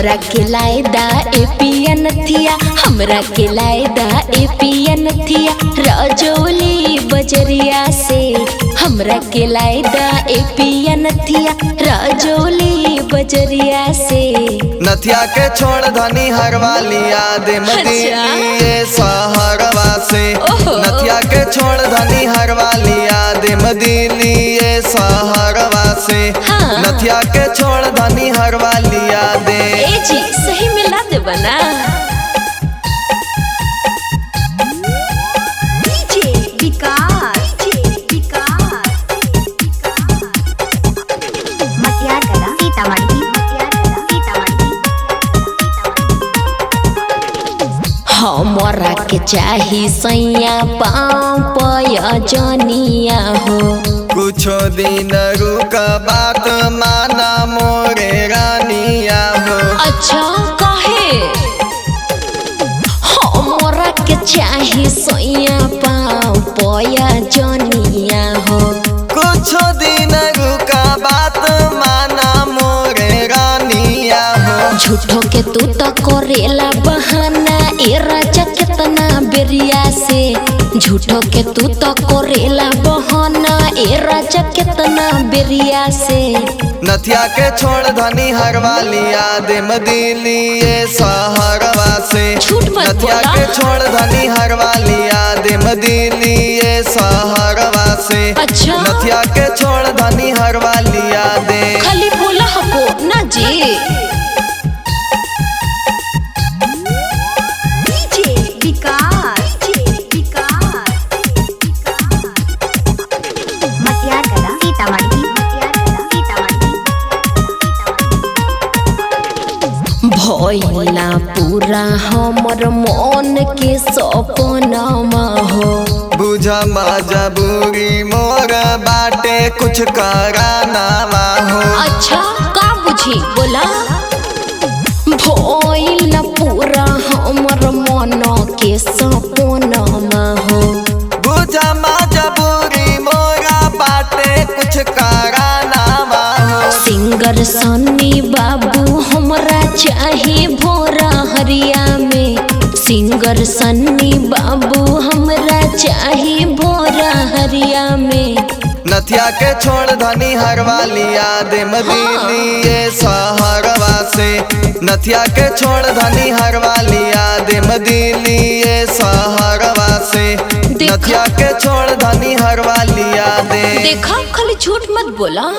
हमरा के लायदा ए पिया नथिया, हमरा के लायदा ए पिया नथिया रजौली बजरिया से। हमरा के लायदा ए पिया नथिया रजौली बजरिया से। नथिया के छोड़ धनी हरवालिया दे मदीनी सहरवा से। नथिया के छोड़ धनी हरवालिया दे मदीनी सहरवा से। नथिया के छोड़ धनी हरवालिया दे। ए जी सही मिला दे बना। हमरा के चाही सैया पाँव जनिया हो। कुछो दिन रुक बात माना मोरे रानिया हो। अच्छा कहे हमरा के चाही सैया पाँव जनिया हो। कुछो दिन रुक बात माना मोरे रानिया हो। झूठो के तू तो करेला बहाना ए राजा कितना बेरिया से। झूठो के तू तो करेला बहाना ए राजा कितना बेरिया से। नथिया के छोड़ धनी हरवालिया दे मदीनी सहरवा से। नथिया के छोड़ धनी हरवालिया दे मदीनी सहरवा से। अच्छा नथिया के छोड़ धनी हरवालिया दे। खाली बोला हको ना जी। भइला पूरा हमर मन के सपनमा हो। बुझा मजबूरी मोर बाटे कुछ कराना हो। अच्छा का बुझी बोला। भइला पूरा हमर मन के सपनमा हो। बुझा मजबूरी मोरा बाटे कुछ कराना हो। सिंगर सन्नी बाबू हमरा चाहे भोरा हरिया में। सिंगर सन्नी बाबू हमरा चाहे भोरा हरिया में। नथिया के छोड़ धनी हरवालिया दे मदीनी सहरवा से। नथिया के छोड़ धनी हरवालिया दे मदीनी सहरवा से। नथिया के छोड़ धनी हरवालिया दे। देखा खाली झूठ मत बोला।